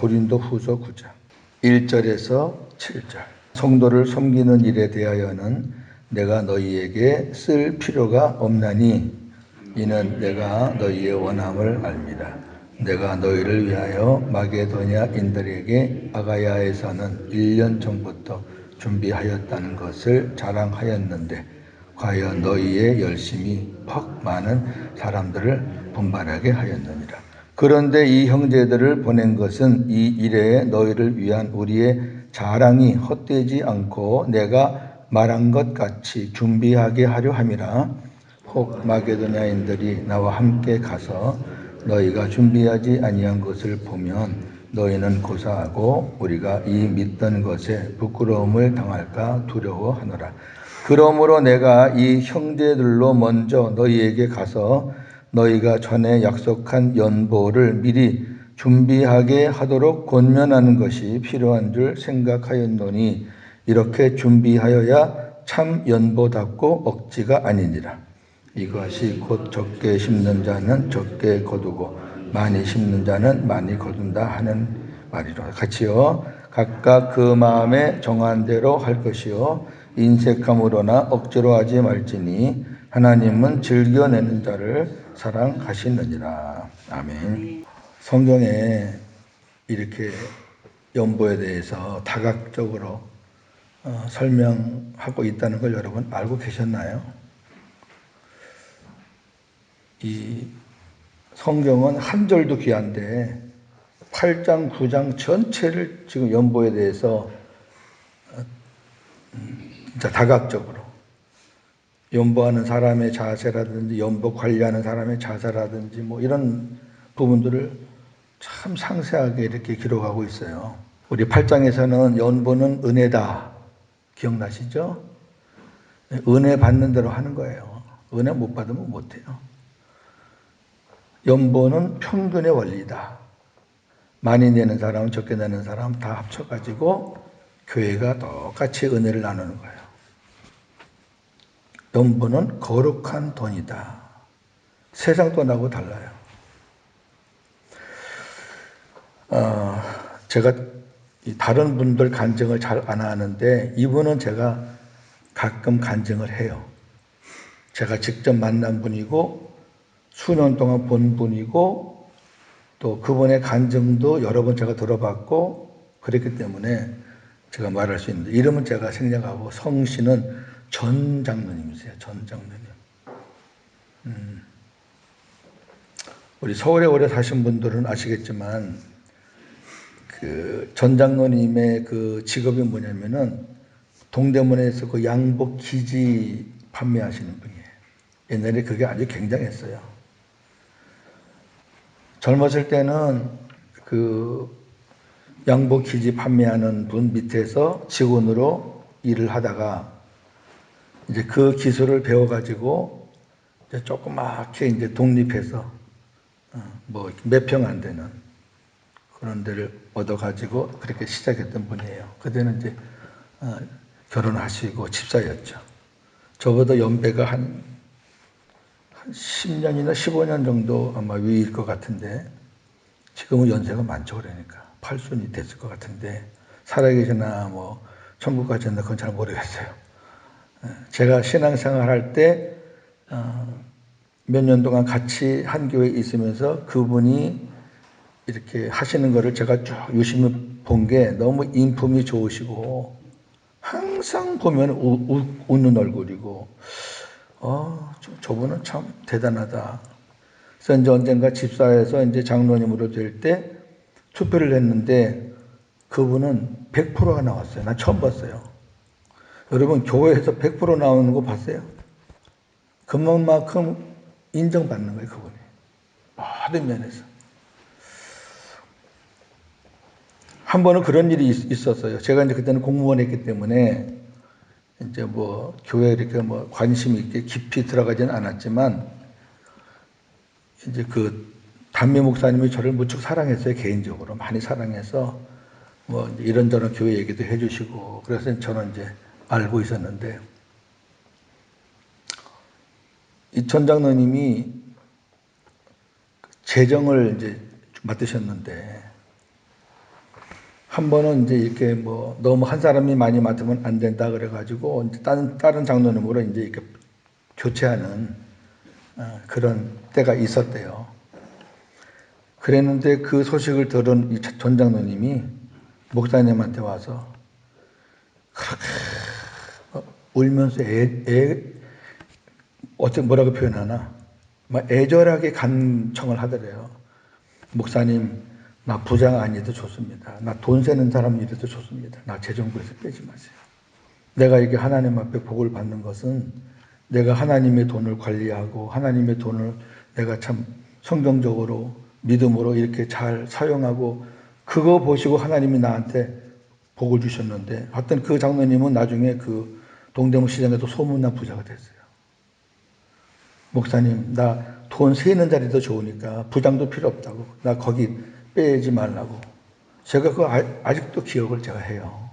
고린도 후서 9장 1절에서 7절. 성도를 섬기는 일에 대하여는 내가 너희에게 쓸 필요가 없나니 이는 내가 너희의 원함을 압니다. 내가 너희를 위하여 마게도냐인들에게 아가야에서는 1년 전부터 준비하였다는 것을 자랑하였는데 과연 너희의 열심이 퍽 많은 사람들을 분발하게 하였느니라. 그런데 이 형제들을 보낸 것은 이 일에 너희를 위한 우리의 자랑이 헛되지 않고 내가 말한 것 같이 준비하게 하려 함이라. 혹 마게도냐인들이 나와 함께 가서 너희가 준비하지 아니한 것을 보면 너희는 고사하고 우리가 이 믿던 것에 부끄러움을 당할까 두려워하노라. 그러므로 내가 이 형제들로 먼저 너희에게 가서 너희가 전에 약속한 연보를 미리 준비하게 하도록 권면하는 것이 필요한 줄 생각하였노니 이렇게 준비하여야 참 연보답고 억지가 아니니라. 이것이 곧 적게 심는 자는 적게 거두고 많이 심는 자는 많이 거둔다 하는 말이라. 같이요. 각각 그 마음에 정한 대로 할 것이요 인색함으로나 억지로 하지 말지니 하나님은 즐겨내는 자를 사랑하시느니라. 아멘. 성경에 이렇게 연보에 대해서 다각적으로 설명하고 있다는 걸 여러분 알고 계셨나요? 이 성경은 한 절도 귀한데 8장, 9장 전체를 지금 연보에 대해서 진짜 다각적으로 연보하는 사람의 자세라든지 연보 관리하는 사람의 자세라든지 뭐 이런 부분들을 참 상세하게 이렇게 기록하고 있어요. 우리 8장에서는 연보는 은혜다. 기억나시죠? 은혜 받는 대로 하는 거예요. 은혜 못 받으면 못해요. 연보는 평균의 원리다. 많이 내는 사람, 적게 내는 사람 다 합쳐가지고 교회가 똑같이 은혜를 나누는 거예요. 연보는 거룩한 돈이다. 세상 돈하고 달라요. 제가 다른 분들 간증을 잘 안 하는데 이분은 제가 가끔 간증을 해요. 제가 직접 만난 분이고 수년 동안 본 분이고 또 그분의 간증도 여러 번 제가 들어봤고 그랬기 때문에 제가 말할 수 있는데 이름은 제가 생략하고 성씨는 전 장로님이세요. 전 장로님. 우리 서울에 오래 사신 분들은 아시겠지만 그 전 장로님의 그 직업이 뭐냐면은 동대문에서 그 양복 기지 판매하시는 분이에요. 옛날에 그게 아주 굉장했어요. 젊었을 때는 그 양복 기지 판매하는 분 밑에서 직원으로 일을 하다가 이제 그 기술을 배워가지고 이제 조그맣게 이제 독립해서 뭐 몇 평 안 되는 그런 데를 얻어가지고 그렇게 시작했던 분이에요. 그때는 이제 결혼하시고 집사였죠. 저보다 연배가 한 10년이나 15년 정도 아마 위일 것 같은데 지금은 연세가 많죠. 그러니까 8순이 됐을 것 같은데 살아계시나 뭐 천국 가셨나 그건 잘 모르겠어요. 제가 신앙생활 할 때 몇 년 동안 같이 한 교회에 있으면서 그분이 이렇게 하시는 거를 제가 쭉 유심히 본 게 너무 인품이 좋으시고 항상 보면 웃는 얼굴이고 저분은 참 대단하다. 그래서 이제 언젠가 집사에서 이제 장로님으로 될 때 투표를 했는데 그분은 100%가 나왔어요. 난 처음 봤어요. 여러분 교회에서 100% 나오는 거 봤어요? 그만큼 인정받는 거예요, 그분이. 모든 면에서. 한 번은 그런 일이 있었어요. 제가 이제 그때는 공무원 했기 때문에 이제 뭐 교회에 이렇게 뭐 관심 있게 깊이 들어가지는 않았지만 이제 그 담임 목사님이 저를 무척 사랑했어요. 개인적으로 많이 사랑해서 뭐 이런저런 교회 얘기도 해주시고 그래서 저는 이제 알고 있었는데 이 전 장로님이 재정을 이제 맡으셨는데 한 번은 이제 이렇게 뭐 너무 한 사람이 많이 맡으면 안 된다 그래가지고 이제 다른 장로님으로 이제 이렇게 교체하는 그런 때가 있었대요. 그랬는데 그 소식을 들은 이 전 장로님이 목사님한테 와서 그렇게 울면서 어떻게 뭐라고 표현하나 막 애절하게 간청을 하더래요. 목사님, 나 부장 아니어도 좋습니다. 나 돈 세는 사람이라도 좋습니다. 나 재정부에서 빼지 마세요. 내가 이게 하나님 앞에 복을 받는 것은 내가 하나님의 돈을 관리하고 하나님의 돈을 내가 참 성경적으로 믿음으로 이렇게 잘 사용하고 그거 보시고 하나님이 나한테 복을 주셨는데 하여튼 그 장로님은 나중에 그 동대문 시장에도 소문난 부자가 됐어요. 목사님, 나 돈 세는 자리도 좋으니까 부장도 필요 없다고. 나 거기 빼지 말라고. 제가 그거 아직도 기억을 제가 해요.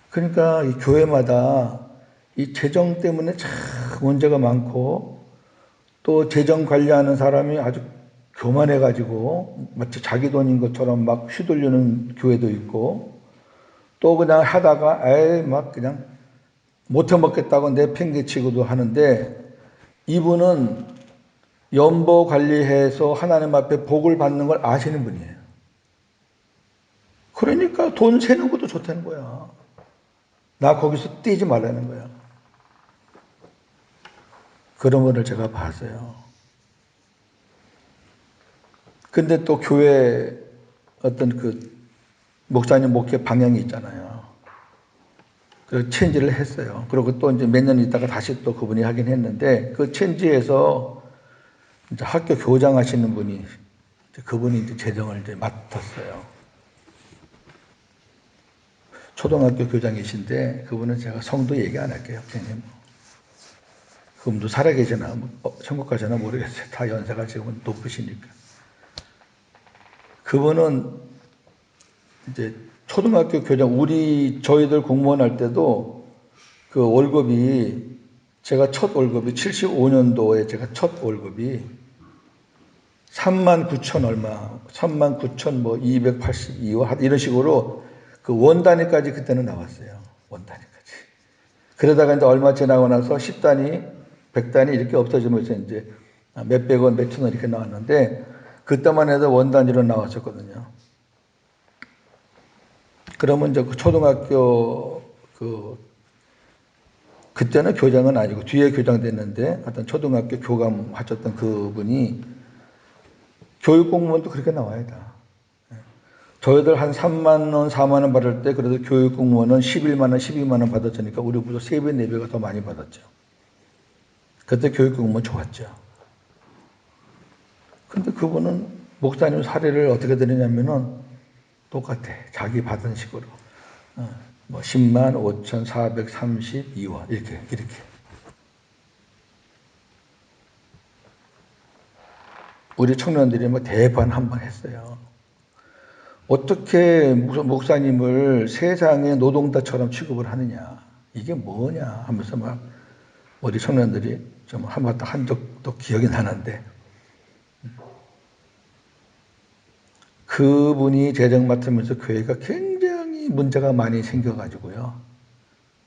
그러니까 이 교회마다 이 재정 때문에 참 문제가 많고 또 재정 관리하는 사람이 아주 교만해가지고 마치 자기 돈인 것처럼 막 휘둘리는 교회도 있고 또 그냥 하다가 에이 막 그냥 못해 먹겠다고 내팽개치고도 하는데 이분은 연보 관리해서 하나님 앞에 복을 받는 걸 아시는 분이에요. 그러니까 돈 세는 것도 좋다는 거야. 나 거기서 뛰지 말라는 거야. 그런 거를 제가 봤어요. 근데 또 교회 어떤 그 목사님 목회 방향이 있잖아요. 그래서 체인지를 했어요. 그리고 또 이제 몇 년 있다가 다시 또 그분이 하긴 했는데 그 체인지에서 이제 학교 교장 하시는 분이 그분이 이제 재정을 이제 맡았어요. 초등학교 교장이신데 그분은 제가 성도 얘기 안 할게요. 형님. 그분도 살아계시나 천국 가시나 모르겠어요. 다 연세가 지금은 높으시니까. 그분은 이제 초등학교 교장 저희들 공무원 할 때도 그 월급이 제가 첫 월급이 75년도에 제가 첫 월급이 39,000 얼마, 39,000 뭐 282원 이런 식으로 그 원 단위까지 그때는 나왔어요. 원 단위까지. 그러다가 이제 얼마 지나고 나서 10단위, 100단위 이렇게 없어지면서 이제 몇백 원, 몇천 원 이렇게 나왔는데 그때만 해도 원 단위로 나왔었거든요. 그러면 이제 그 초등학교 그때는 교장은 아니고 뒤에 교장 됐는데 하여튼 초등학교 교감 하셨던 그분이 교육 공무원도 그렇게 나와야 돼. 저희들 한 3만 원, 4만 원 받을 때 그래도 교육 공무원은 11만 원, 12만 원 받았으니까 우리보다 3배, 4배가 더 많이 받았죠. 그때 교육 공무원 좋았죠. 근데 그분은 목사님 사례를 어떻게 드리냐면은 똑같아. 자기 받은 식으로. 뭐 10만 5,432원 이렇게. 우리 청년들이 뭐 대반 한 번 했어요. 어떻게 목사님을 세상의 노동자처럼 취급을 하느냐. 이게 뭐냐 하면서 막 우리 청년들이 좀 한 적도 기억이 나는데 그분이 재정 맡으면서 교회가 굉장히 문제가 많이 생겨가지고요.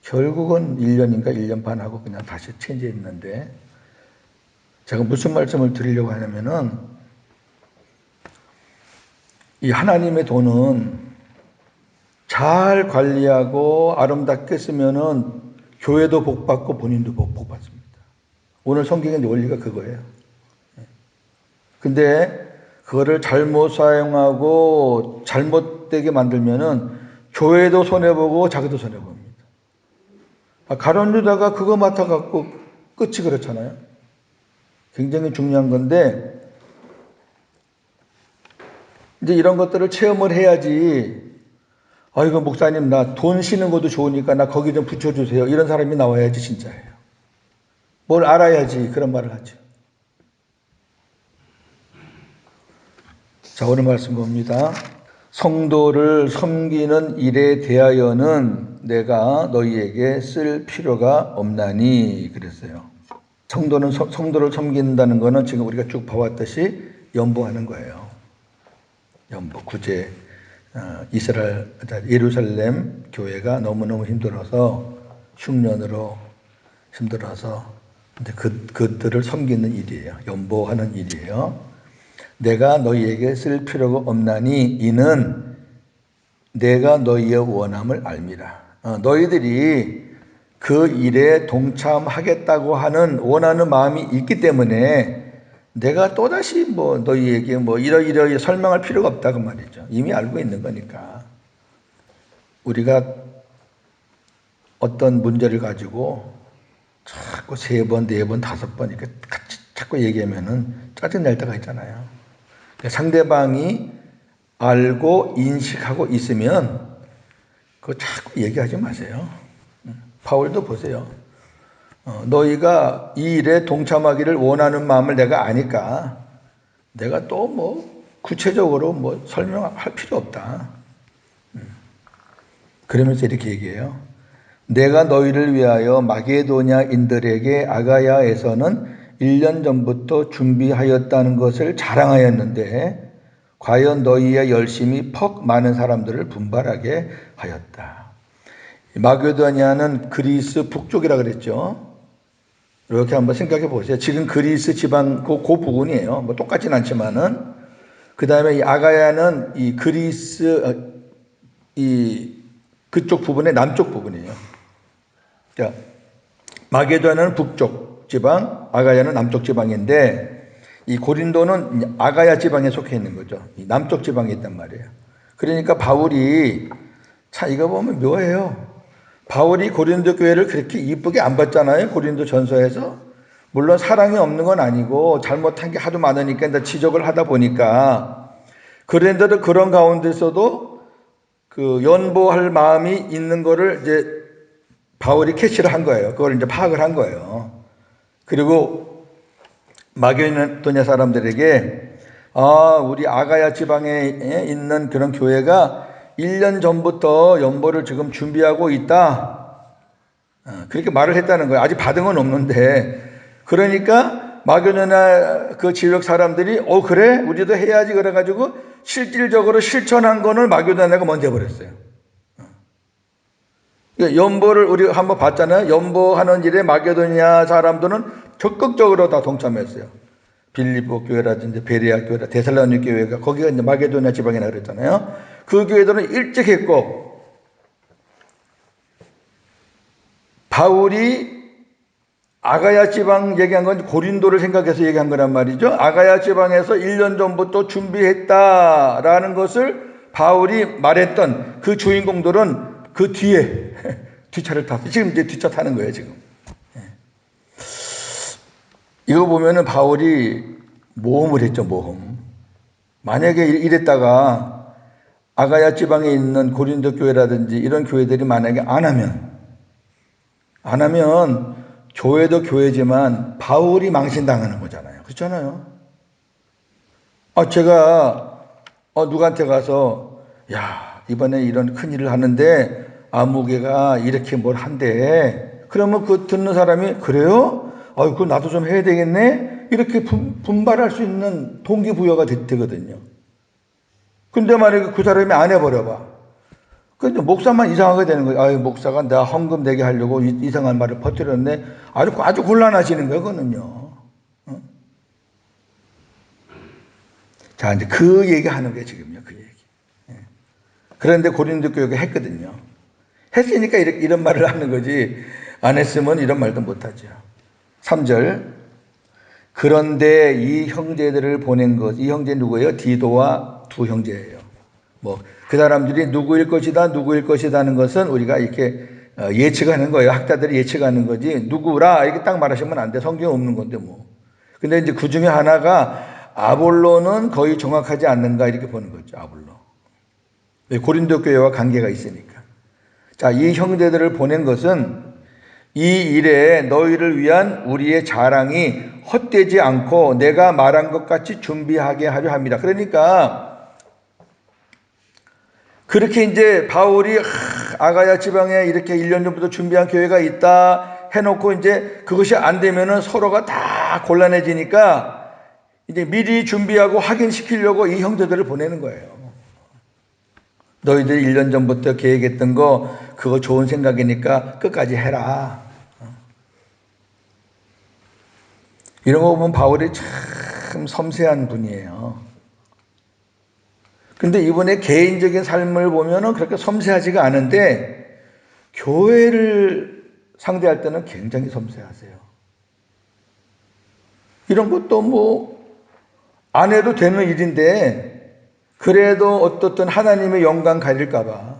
결국은 1년인가 1년 반 하고 그냥 다시 체인지했는데 제가 무슨 말씀을 드리려고 하냐면은 이 하나님의 돈은 잘 관리하고 아름답게 쓰면은 교회도 복받고 본인도 복받습니다. 오늘 성경의 원리가 그거예요. 근데 그거를 잘못 사용하고 잘못되게 만들면은 교회도 손해보고 자기도 손해봅니다. 가론 유다가 그거 맡아갖고 끝이 그렇잖아요. 굉장히 중요한 건데 이제 이런 것들을 체험을 해야지 아이고 목사님 나 돈 쓰는 것도 좋으니까 나 거기 좀 붙여주세요. 이런 사람이 나와야지 진짜예요. 뭘 알아야지 그런 말을 하죠. 자, 오늘 말씀 봅니다. 성도를 섬기는 일에 대하여는 내가 너희에게 쓸 필요가 없나니 그랬어요. 성도를 섬긴다는 것은 지금 우리가 쭉 봐왔듯이 연보하는 거예요. 연보, 구제. 예루살렘 교회가 너무너무 힘들어서 흉년으로 힘들어서 이제 그들을 섬기는 일이에요. 연보하는 일이에요. 내가 너희에게 쓸 필요가 없나니 이는 내가 너희의 원함을 알미라. 너희들이 그 일에 동참하겠다고 하는 원하는 마음이 있기 때문에 내가 또다시 너희에게 이러이러 설명할 필요가 없다 그 말이죠. 이미 알고 있는 거니까. 우리가 어떤 문제를 가지고 자꾸 3번, 4번, 5번 이렇게 같이 자꾸 얘기하면은 짜증날 때가 있잖아요. 상대방이 알고 인식하고 있으면 그거 자꾸 얘기하지 마세요. 바울도 보세요. 너희가 이 일에 동참하기를 원하는 마음을 내가 아니까 내가 또 구체적으로 설명할 필요 없다. 그러면서 이렇게 얘기해요. 내가 너희를 위하여 마게도냐인들에게 아가야에서는 1년 전부터 준비하였다는 것을 자랑하였는데 과연 너희의 열심이 퍽 많은 사람들을 분발하게 하였다. 마게도냐는 그리스 북쪽이라 그랬죠. 이렇게 한번 생각해 보세요. 지금 그리스 지방 그 부분이에요. 똑같진 않지만은 그 다음에 이 아가야는 이 그리스 그쪽 부분의 남쪽 부분이에요. 자, 마게도냐는 북쪽 지방, 아가야는 남쪽 지방인데 이 고린도는 아가야 지방에 속해 있는 거죠. 이 남쪽 지방에 있단 말이에요. 그러니까 바울이 이거 보면 묘해요. 바울이 고린도 교회를 그렇게 이쁘게 안 봤잖아요. 고린도 전서에서. 물론 사랑이 없는 건 아니고 잘못한 게 하도 많으니까 지적을 하다 보니까 그런데도 그런 가운데서도 그 연보할 마음이 있는 거를 이제 바울이 캐치를 한 거예요. 그걸 이제 파악을 한 거예요. 그리고 마게도냐 사람들에게 우리 아가야 지방에 있는 그런 교회가 1년 전부터 연보를 지금 준비하고 있다. 그렇게 말을 했다는 거예요. 아직 받은 건 없는데. 그러니까 마게도냐 그 지역 사람들이 그래? 우리도 해야지 그래가지고 실질적으로 실천한 거는 마게도냐가 먼저 해버렸어요. 연보를 우리 한번 봤잖아요. 연보하는 일에 마게도냐 사람들은 적극적으로 다 동참했어요. 빌립보 교회라든지 베레아 교회라 데살로니가 교회가 거기가 이제 마게도냐 지방이라 그랬잖아요. 그 교회들은 일찍 했고 바울이 아가야 지방 얘기한 건 고린도를 생각해서 얘기한 거란 말이죠. 아가야 지방에서 1년 전부터 준비했다라는 것을 바울이 말했던 그 주인공들은 그 뒤에 뒷차를 탔어요. 지금 이제 뒷차 타는 거예요, 지금. 이거 보면은 바울이 모험을 했죠, 모험. 만약에 이랬다가 아가야 지방에 있는 고린도 교회라든지 이런 교회들이 만약에 안 하면 교회도 교회지만 바울이 망신당하는 거잖아요. 그렇잖아요. 제가 누구한테 가서 이번에 이런 큰일을 하는데 아무개가 이렇게 뭘 한대. 그러면 그 듣는 사람이 그래요? 그거 나도 좀 해야 되겠네? 이렇게 분발할 수 있는 동기부여가 되거든요. 근데 만약에 그 사람이 안 해버려봐. 근데 목사만 이상하게 되는 거예요. 목사가 나 헌금 내게 하려고 이상한 말을 퍼뜨렸네. 아주 곤란하시는 거예요, 그거는요. 자, 이제 그 얘기 하는 거예요, 지금요, 그 얘기. 그런데 고린도 교회가 했거든요. 했으니까 이런 말을 하는 거지. 안 했으면 이런 말도 못 하죠. 3절. 그런데 이 형제들을 보낸 것, 이 형제 누구예요? 디도와 두 형제예요. 그 사람들이 누구일 것이다는 것은 우리가 이렇게 예측하는 거예요. 학자들이 예측하는 거지. 누구라 이렇게 딱 말하시면 안 돼. 성경에 없는 건데 뭐. 근데 이제 그 중에 하나가 아볼로는 거의 정확하지 않는가 이렇게 보는 거죠. 아볼로. 고린도 교회와 관계가 있으니까. 자, 이 형제들을 보낸 것은 이 일에 너희를 위한 우리의 자랑이 헛되지 않고 내가 말한 것 같이 준비하게 하려 합니다. 그러니까 그렇게 이제 바울이 아가야 지방에 이렇게 1년 전부터 준비한 교회가 있다 해놓고 이제 그것이 안 되면은 서로가 다 곤란해지니까 이제 미리 준비하고 확인시키려고 이 형제들을 보내는 거예요. 너희들이 1년 전부터 계획했던 거 그거 좋은 생각이니까 끝까지 해라. 이런 거 보면 바울이 참 섬세한 분이에요. 근데 이분의 개인적인 삶을 보면은 그렇게 섬세하지가 않은데 교회를 상대할 때는 굉장히 섬세하세요. 이런 것도 뭐 안 해도 되는 일인데 그래도 어떻든 하나님의 영광 가릴까봐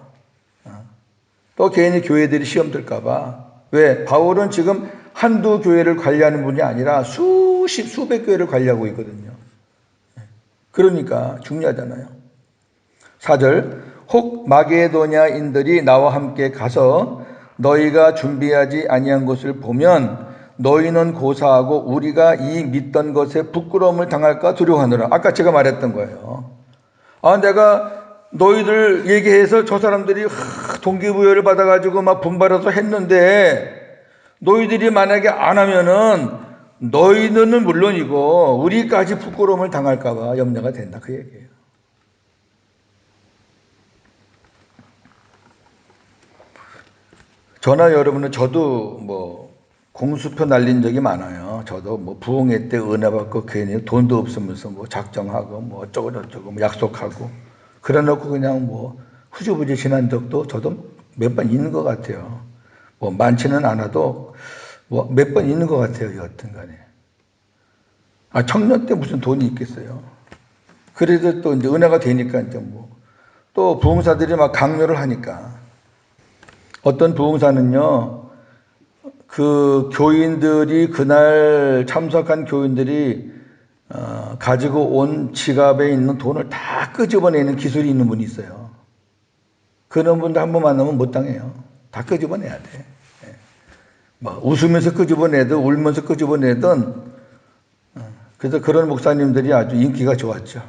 또 개인의 교회들이 시험 들까봐. 왜? 바울은 지금 한두 교회를 관리하는 분이 아니라 수백 교회를 관리하고 있거든요. 그러니까 중요하잖아요. 4절 혹 마게도냐인들이 나와 함께 가서 너희가 준비하지 아니한 것을 보면 너희는 고사하고 우리가 이 믿던 것에 부끄러움을 당할까 두려워하노라. 아까 제가 말했던 거예요. 내가 너희들 얘기해서 저 사람들이 동기부여를 받아가지고 막 분발해서 했는데 너희들이 만약에 안 하면은 너희는 물론이고 우리까지 부끄러움을 당할까봐 염려가 된다 그 얘기예요. 저나 여러분은 저도 뭐 공수표 날린 적이 많아요. 저도 뭐 부흥회 때 은혜 받고 괜히 돈도 없으면서 뭐 작정하고 뭐 어쩌고 저쩌고 뭐 약속하고 그래놓고 그냥 뭐 후주부지 지난 적도 저도 몇 번 있는 것 같아요. 뭐 많지는 않아도 뭐 몇 번 있는 것 같아요. 여튼 간에. 청년 때 무슨 돈이 있겠어요. 그래도 또 이제 은혜가 되니까 이제 뭐 또 부흥사들이 막 강요를 하니까 어떤 부흥사는요. 그 교인들이 그날 참석한 교인들이 가지고 온 지갑에 있는 돈을 다 끄집어내는 기술이 있는 분이 있어요. 그런 분들 한 번 만나면 못 당해요. 다 끄집어내야 돼. 뭐 웃으면서 끄집어내든 울면서 끄집어내든 그래서 그런 목사님들이 아주 인기가 좋았죠.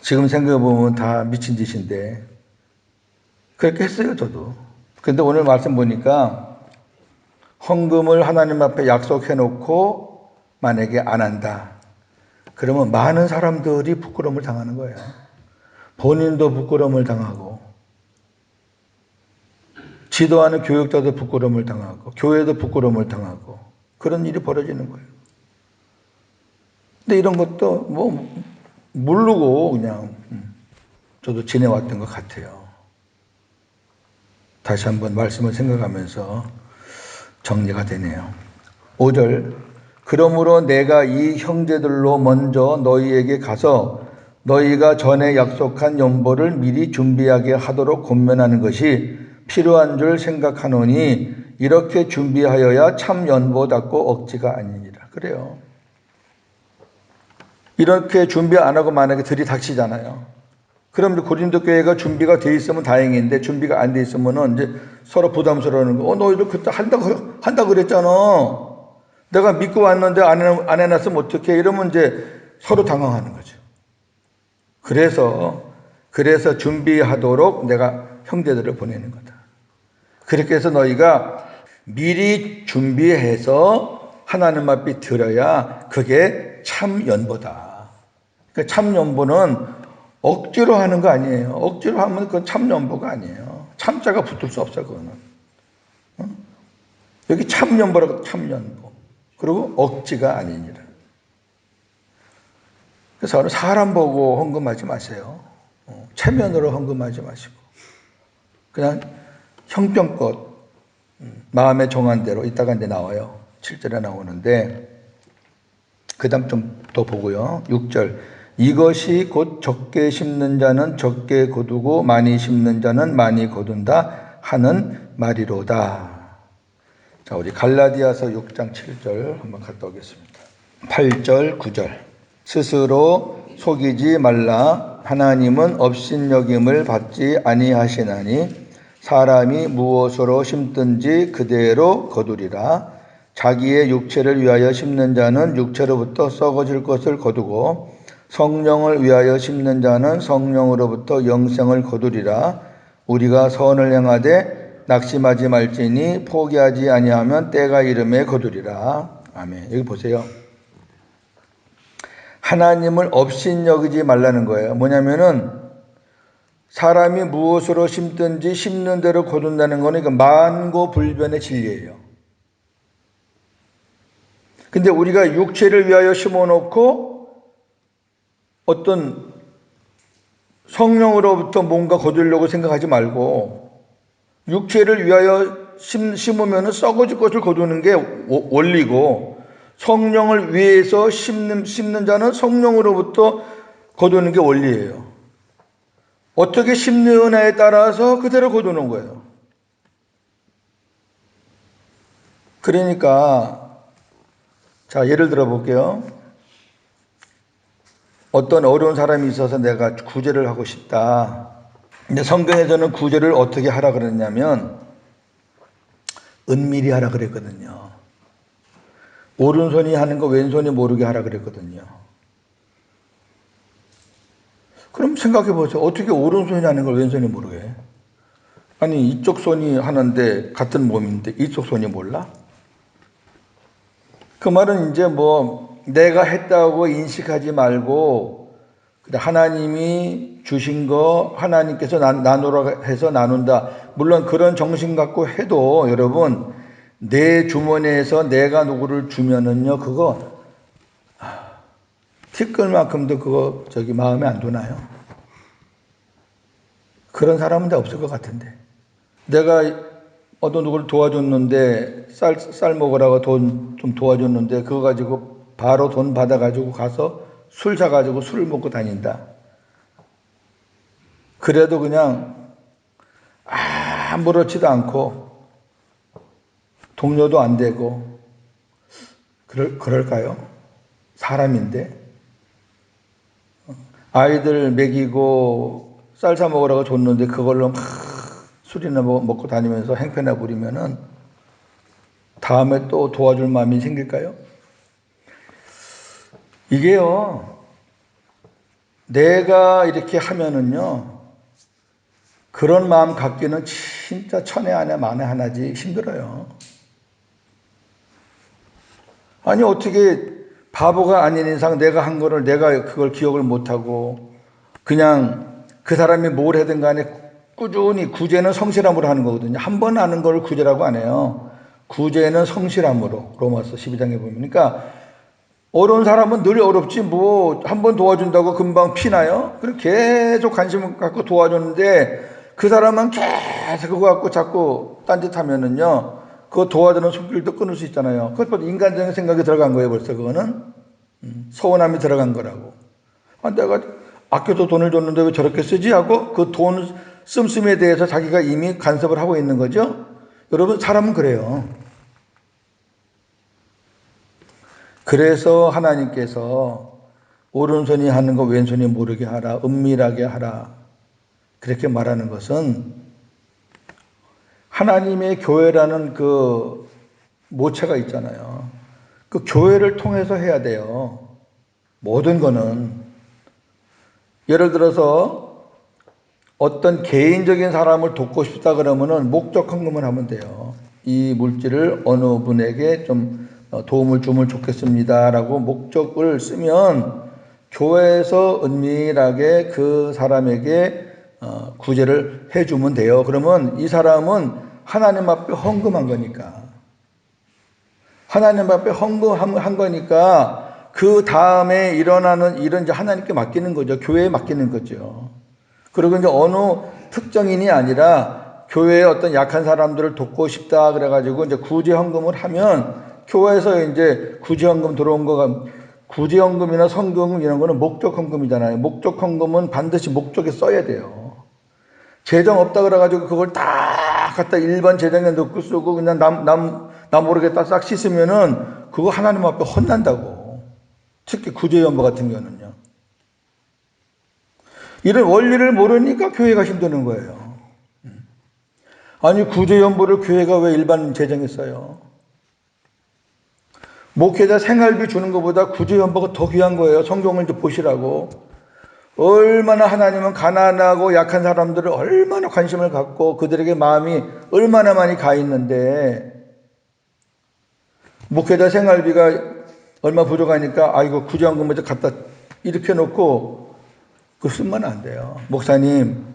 지금 생각해보면 다 미친 짓인데 그렇게 했어요 저도. 근데 오늘 말씀 보니까 헌금을 하나님 앞에 약속해 놓고 만약에 안 한다. 그러면 많은 사람들이 부끄러움을 당하는 거예요. 본인도 부끄러움을 당하고 지도하는 교육자도 부끄러움을 당하고 교회도 부끄러움을 당하고 그런 일이 벌어지는 거예요. 근데 이런 것도 뭐 모르고 그냥 저도 지내왔던 것 같아요. 다시 한번 말씀을 생각하면서 정리가 되네요. 5절 그러므로 내가 이 형제들로 먼저 너희에게 가서 너희가 전에 약속한 연보를 미리 준비하게 하도록 권면하는 것이 필요한 줄 생각하노니 이렇게 준비하여야 참 연보답고 억지가 아니니라. 그래요. 이렇게 준비 안 하고 만약에 들이닥치잖아요. 그럼 고린도 교회가 준비가 돼 있으면 다행인데 준비가 안 돼 있으면은 이제 서로 부담스러워하는 거. 너희들 그때 한다 그랬잖아. 내가 믿고 왔는데 안 해놨으면 어떡해? 이러면 이제 서로 당황하는 거죠. 그래서 준비하도록 내가 형제들을 보내는 거다. 그렇게 해서 너희가 미리 준비해서 하나님 앞에 드려야 그게 참 연보다. 그 참 연보는 억지로 하는 거 아니에요. 억지로 하면 그건 참 연보가 아니에요. 참자가 붙을 수 없어 그거는. 여기 참 연보라고 참 연보. 그리고 억지가 아니니라. 그래서 사람 보고 헌금하지 마세요. 체면으로 헌금하지 마시고 그냥 형편껏 마음에 정한 대로 이따가 이제 나와요. 7절에 나오는데 그 다음 좀 더 보고요. 6절 이것이 곧 적게 심는 자는 적게 거두고 많이 심는 자는 많이 거둔다 하는 말이로다. 자, 우리 갈라디아서 6장 7절 한번 갔다 오겠습니다. 8절 9절 스스로 속이지 말라. 하나님은 업신여김을 받지 아니하시나니 사람이 무엇으로 심든지 그대로 거두리라. 자기의 육체를 위하여 심는 자는 육체로부터 썩어질 것을 거두고 성령을 위하여 심는 자는 성령으로부터 영생을 거두리라. 우리가 선을 행하되 낙심하지 말지니 포기하지 아니하면 때가 이름에 거두리라. 아멘. 여기 보세요. 하나님을 업신여기지 말라는 거예요. 뭐냐면은 사람이 무엇으로 심든지 심는 대로 거둔다는 거는 이거 만고불변의 진리예요. 근데 우리가 육체를 위하여 심어놓고 어떤 성령으로부터 뭔가 거두려고 생각하지 말고 육체를 위하여 심으면 썩어질 것을 거두는 게 원리고, 성령을 위해서 심는 자는 성령으로부터 거두는 게 원리예요. 어떻게 심느냐에 따라서 그대로 거두는 거예요. 그러니까 자, 예를 들어 볼게요. 어떤 어려운 사람이 있어서 내가 구제를 하고 싶다. 근데 성경에서는 구제를 어떻게 하라 그랬냐면 은밀히 하라 그랬거든요. 오른손이 하는 거 왼손이 모르게 하라 그랬거든요. 그럼 생각해 보세요. 어떻게 오른손이 하는 걸 왼손이 모르게 해? 아니, 이쪽 손이 하는데 같은 몸인데 이쪽 손이 몰라? 그 말은 이제 뭐 내가 했다고 인식하지 말고 하나님이 주신 거 하나님께서 나누라 해서 나눈다. 물론 그런 정신 갖고 해도 여러분, 내 주머니에서 내가 누구를 주면은요, 그거 티끌만큼도 그거 마음에 안 드나요? 그런 사람은 없을 것 같은데. 내가 어떤 누구를 도와줬는데 쌀 먹으라고 돈 좀 도와줬는데 그거 가지고 바로 돈 받아가지고 가서 술 사가지고 술을 먹고 다닌다. 그래도 그냥 아무렇지도 않고 동료도 안 되고 그럴까요? 사람인데. 아이들 먹이고 쌀 사 먹으라고 줬는데 그걸로 막 술이나 먹고 다니면서 행패나 부리면은 다음에 또 도와줄 마음이 생길까요? 이게요, 내가 이렇게 하면은요, 그런 마음 갖기는 진짜 천에 안에 만에 하나지 힘들어요. 아니, 어떻게 바보가 아닌 이상 내가 한 거를 내가 그걸 기억을 못하고 그냥 그 사람이 뭘 하든 간에 꾸준히, 구제는 성실함으로 하는 거거든요. 한 번 하는 걸 구제라고 안 해요. 구제는 성실함으로, 로마서 12장에 보면. 그러니까 어려운 사람은 늘 어렵지 뭐 한 번 도와준다고 금방 피나요? 그럼 계속 관심을 갖고 도와줬는데 그 사람은 계속 그거 갖고 자꾸 딴짓하면은요, 그거 도와주는 손길도 끊을 수 있잖아요. 그것보다 인간적인 생각이 들어간 거예요. 벌써 그거는 서운함이 들어간 거라고. 내가 아껴서 돈을 줬는데 왜 저렇게 쓰지 하고 그 돈 씀씀에 대해서 자기가 이미 간섭을 하고 있는 거죠. 여러분, 사람은 그래요. 그래서 하나님께서 오른손이 하는 거 왼손이 모르게 하라, 은밀하게 하라, 그렇게 말하는 것은 하나님의 교회라는 그 모체가 있잖아요. 그 교회를 통해서 해야 돼요. 모든 거는. 예를 들어서 어떤 개인적인 사람을 돕고 싶다 그러면은 목적 헌금을 하면 돼요. 이 물질을 어느 분에게 좀 도움을 주면 좋겠습니다라고 목적을 쓰면 교회에서 은밀하게 그 사람에게 구제를 해주면 돼요. 그러면 이 사람은 하나님 앞에 헌금한 거니까. 하나님 앞에 헌금한 거니까 그 다음에 일어나는 일은 이제 하나님께 맡기는 거죠. 교회에 맡기는 거죠. 그리고 이제 어느 특정인이 아니라 교회에 어떤 약한 사람들을 돕고 싶다 그래가지고 이제 구제헌금을 하면 교회에서 이제 구제헌금 들어온 거가, 구제헌금이나 성금금 이런 거는 목적헌금이잖아요. 목적헌금은 반드시 목적에 써야 돼요. 재정 없다 그래가지고 그걸 다 갖다 일반 재정에 넣고 쓰고 그냥 남 모르겠다 싹 씻으면은 그거 하나님 앞에 혼난다고. 특히 구제연보 같은 경우는요. 이런 원리를 모르니까 교회가 힘드는 거예요. 아니, 구제연보를 교회가 왜 일반 재정에 써요? 목회자 생활비 주는 것보다 구제연보가 더 귀한 거예요. 성경을 이제 보시라고. 얼마나 하나님은 가난하고 약한 사람들을 얼마나 관심을 갖고 그들에게 마음이 얼마나 많이 가 있는데, 목회자 생활비가 얼마 부족하니까 이거 구제헌금 먼저 갖다 이렇게 놓고 그거 쓰면 안 돼요. 목사님,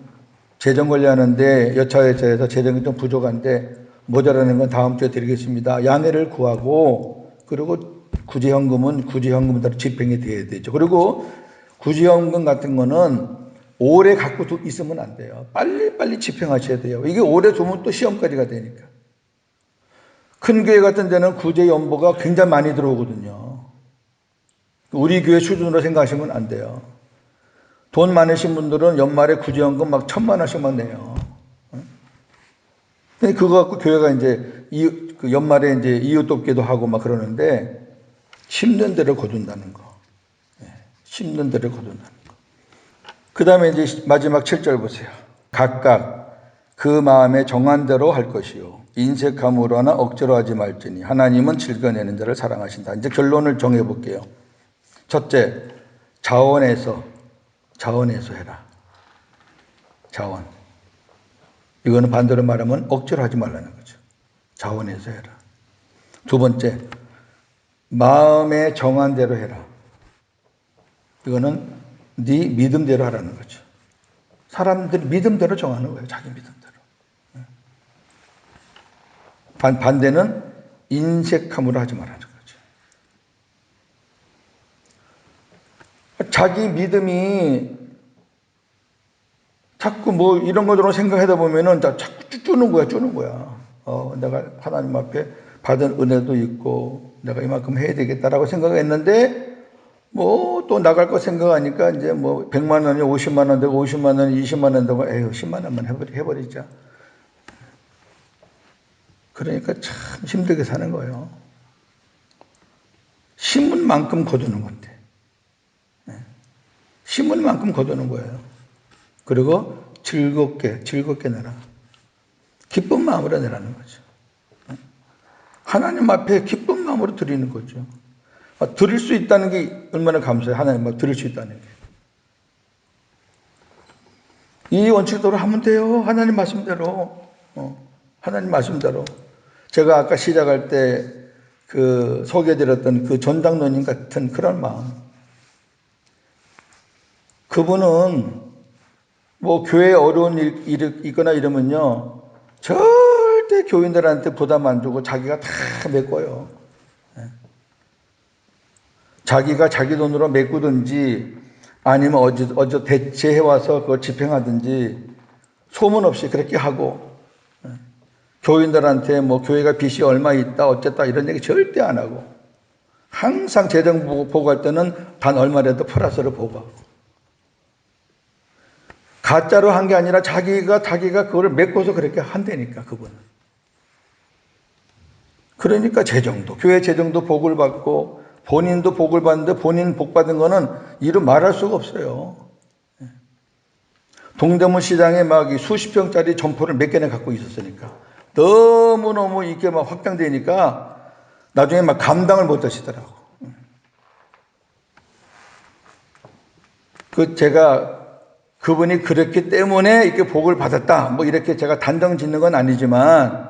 재정 관리하는데 여차여차해서 재정이 좀 부족한데 모자라는 건 다음 주에 드리겠습니다. 양해를 구하고, 그리고 구제현금은 구제현금대로 집행이 돼야 되죠. 그리고 구제현금 같은 거는 오래 갖고 있으면 안 돼요. 빨리 집행하셔야 돼요. 이게 오래 두면 또 시험까지가 되니까. 큰 교회 같은 데는 구제 연보가 굉장히 많이 들어오거든요. 우리 교회 수준으로 생각하시면 안 돼요. 돈 많으신 분들은 연말에 구제연금 막 1,000만 원씩만 내요. 그거 갖고 교회가 이제 그 연말에 이제 이웃 돕기도 하고 막 그러는데, 심는 대로 거둔다는 거. 심는 대로 거둔다는 거. 그 다음에 이제 마지막 7절 보세요. 각각 그 마음에 정한 대로 할 것이요. 인색함으로나 억지로 하지 말지니 하나님은 즐겨내는 자를 사랑하신다. 이제 결론을 정해 볼게요. 첫째, 자원에서 해라. 자원. 이거는 반대로 말하면 억지로 하지 말라는 거죠. 자원에서 해라. 두 번째, 마음에 정한 대로 해라. 이거는 네 믿음대로 하라는 거죠. 사람들이 믿음대로 정하는 거예요. 자기 믿음대로. 반대는 인색함으로 하지 말라는 거죠. 자기 믿음이 자꾸 뭐 이런 것으로 생각하다 보면은 자꾸 쪼는 거야. 내가 하나님 앞에 받은 은혜도 있고 내가 이만큼 해야 되겠다라고 생각했는데 뭐 또 나갈 거 생각하니까 이제 뭐 100만 원이 50만 원 되고 50만 원이 20만 원 되고 에휴 10만 원만 해버리자. 그러니까 참 힘들게 사는 거예요. 심은 만큼 거두는 건데. 심은 만큼 거두는 거예요. 그리고 즐겁게 내라. 기쁜 마음으로 내라는 거죠. 하나님 앞에 기쁜 마음으로 드리는 거죠. 드릴 수 있다는 게 얼마나 감사해요. 하나님 앞에 드릴 수 있다는 게. 이 원칙대로 하면 돼요. 하나님 말씀대로. 하나님 말씀대로. 제가 아까 시작할 때 그 소개해드렸던 그 전장로님 같은 그런 마음. 그분은 뭐 교회에 어려운 일 있거나 이러면요. 절대 교인들한테 부담 안 주고 자기가 다 메꿔요. 자기가 자기 돈으로 메꾸든지 아니면 어제 대체해와서 그걸 집행하든지 소문 없이 그렇게 하고, 교인들한테 뭐 교회가 빚이 얼마 있다 어쨌다 이런 얘기 절대 안 하고, 항상 재정 보고할 때는 단 얼마라도 플러스를 보고하고, 가짜로 한 게 아니라 자기가 그거를 메꿔서 그렇게 한다니까 그분은. 그러니까 교회 재정도 복을 받고 본인도 복을 받는데 본인 복 받은 거는 이루 말할 수가 없어요. 동대문 시장에 막 수십 평짜리 점포를 몇 개나 갖고 있었으니까 너무너무 이게 막 확장되니까 나중에 막 감당을 못 하시더라고. 제가 그분이 그렇기 때문에 이렇게 복을 받았다 뭐 이렇게 제가 단정 짓는 건 아니지만,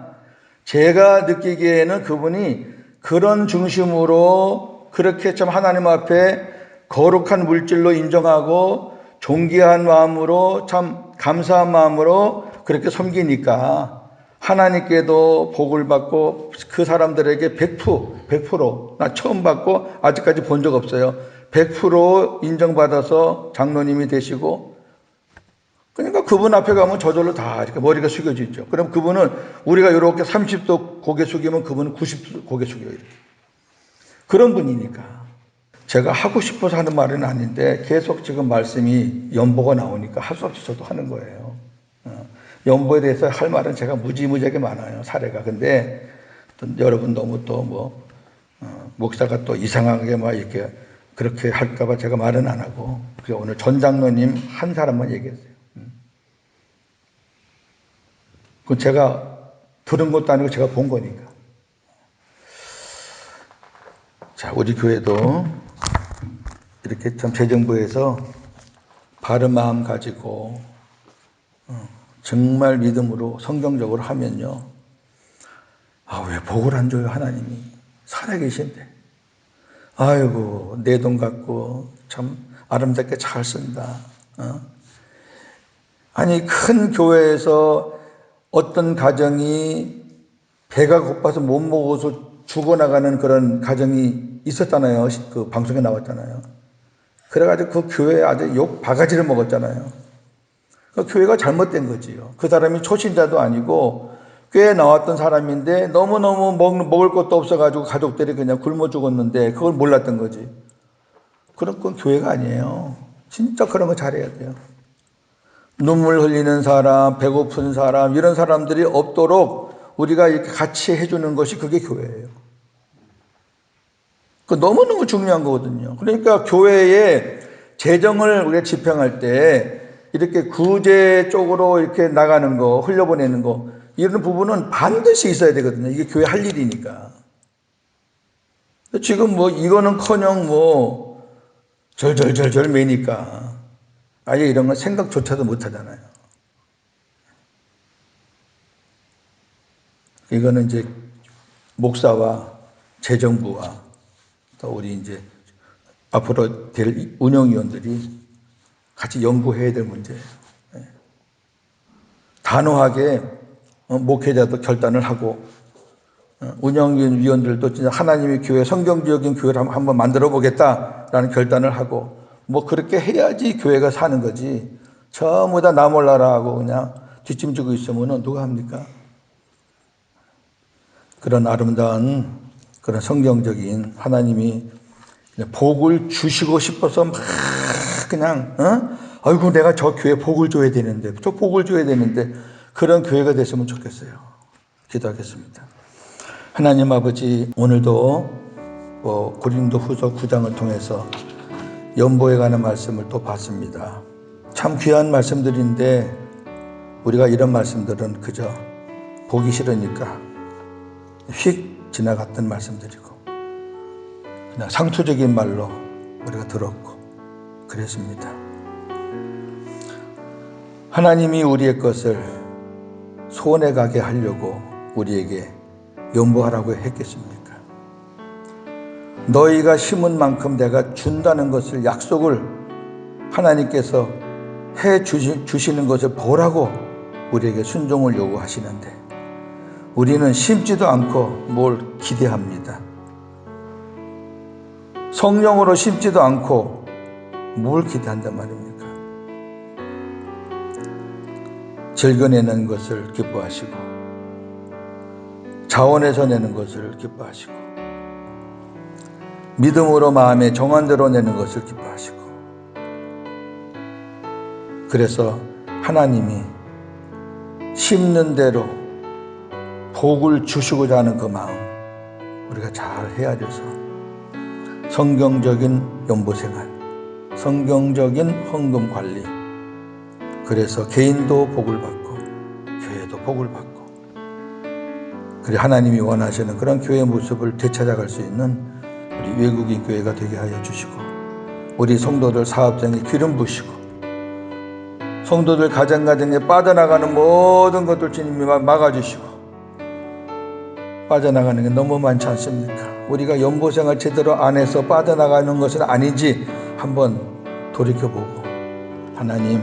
제가 느끼기에는 그분이 그런 중심으로 그렇게 참 하나님 앞에 거룩한 물질로 인정하고 존귀한 마음으로 참 감사한 마음으로 그렇게 섬기니까 하나님께도 복을 받고 그 사람들에게 100%, 나 처음 받고 아직까지 본 적 없어요. 100% 인정받아서 장로님이 되시고, 그러니까 그분 앞에 가면 저절로 다 이렇게 머리가 숙여지죠. 그럼 그분은 우리가 이렇게 30도 고개 숙이면 그분은 90도 고개 숙여요. 그런 분이니까. 제가 하고 싶어서 하는 말은 아닌데 계속 지금 말씀이 연보가 나오니까 할 수 없이 저도 하는 거예요. 연보에 대해서 할 말은 제가 무지무지하게 많아요. 사례가. 근데 여러분 너무 또 뭐 목사가 또 이상하게 막 이렇게 그렇게 할까봐 제가 말은 안 하고, 그래서 오늘 전 장로님 한 사람만 얘기했어요. 그건 제가 들은 것도 아니고 제가 본 거니까. 자, 우리 교회도 이렇게 참 재정부에서 바른 마음 가지고 정말 믿음으로 성경적으로 하면요. 왜 복을 안 줘요, 하나님이. 살아계신데. 아이고, 내 돈 갖고 참 아름답게 잘 쓴다. 아니, 큰 교회에서 어떤 가정이 배가 고파서 못 먹어서 죽어나가는 그런 가정이 있었잖아요. 그 방송에 나왔잖아요. 그래가지고 그 교회에 아주 욕 바가지를 먹었잖아요. 그 교회가 잘못된 거지요. 그 사람이 초신자도 아니고 꽤 나왔던 사람인데 너무너무 먹을 것도 없어가지고 가족들이 그냥 굶어 죽었는데 그걸 몰랐던 거지. 그런 건 교회가 아니에요. 진짜 그런 거 잘해야 돼요. 눈물 흘리는 사람, 배고픈 사람, 이런 사람들이 없도록 우리가 이렇게 같이 해주는 것이 그게 교회예요. 그 너무너무 중요한 거거든요. 그러니까 교회에 재정을 우리가 집행할 때 이렇게 구제 쪽으로 이렇게 나가는 거, 흘려보내는 거, 이런 부분은 반드시 있어야 되거든요. 이게 교회 할 일이니까. 지금 뭐 이거는커녕 뭐 절절절절 매니까 아예 이런 건 생각조차도 못 하잖아요. 이거는 이제 목사와 재정부와 또 우리 이제 앞으로 될 운영위원들이 같이 연구해야 될 문제예요. 단호하게 목회자도 결단을 하고 운영위원들도 진짜 하나님의 교회, 성경적인 교회를 한번 만들어 보겠다라는 결단을 하고 뭐 그렇게 해야지 교회가 사는 거지. 전부 다 나 몰라라 하고 그냥 뒷짐지고 있으면 누가 합니까? 그런 아름다운 그런 성경적인 하나님이 복을 주시고 싶어서 막 그냥 아이고 내가 저 교회 복을 줘야 되는데 저 복을 줘야 되는데 그런 교회가 됐으면 좋겠어요. 기도하겠습니다. 하나님 아버지, 오늘도 고린도후서 9장을 통해서 연보에 관한 말씀을 또 봤습니다. 참 귀한 말씀들인데 우리가 이런 말씀들은 그저 보기 싫으니까 휙 지나갔던 말씀들이고 그냥 상투적인 말로 우리가 들었고 그랬습니다. 하나님이 우리의 것을 손해 가게 하려고 우리에게 연보하라고 했겠습니까? 너희가 심은 만큼 내가 준다는 것을 약속을 하나님께서 해 주시는 것을 보라고 우리에게 순종을 요구하시는데 우리는 심지도 않고 뭘 기대합니다. 성령으로 심지도 않고 뭘 기대한단 말입니까? 즐겨내는 것을 기뻐하시고 자원해서 내는 것을 기뻐하시고 믿음으로 마음에 정한 대로 내는 것을 기뻐하시고 그래서 하나님이 심는 대로 복을 주시고자 하는 그 마음 우리가 잘 헤아려서 성경적인 연보생활, 성경적인 헌금 관리, 그래서 개인도 복을 받고 교회도 복을 받고 그래 하나님이 원하시는 그런 교회의 모습을 되찾아갈 수 있는 우리 외국인 교회가 되게 하여 주시고 우리 성도들 사업장에 기름 부으시고 성도들 가정가정에 빠져나가는 모든 것들 주님이 막아주시고 빠져나가는 게 너무 많지 않습니까? 우리가 연보생활 제대로 안 해서 빠져나가는 것은 아닌지 한번 돌이켜보고 하나님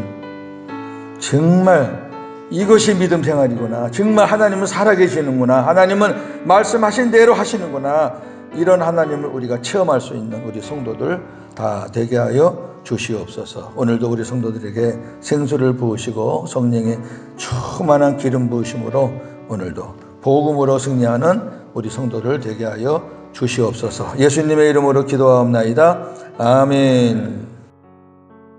정말 이것이 믿음 생활이구나. 정말 하나님은 살아계시는구나. 하나님은 말씀하신 대로 하시는구나. 이런 하나님을 우리가 체험할 수 있는 우리 성도들 다 되게 하여 주시옵소서. 오늘도 우리 성도들에게 생수를 부으시고 성령의 충만한 기름 부으심으로 오늘도 복음으로 승리하는 우리 성도들 되게 하여 주시옵소서. 예수님의 이름으로 기도하옵나이다. 아멘.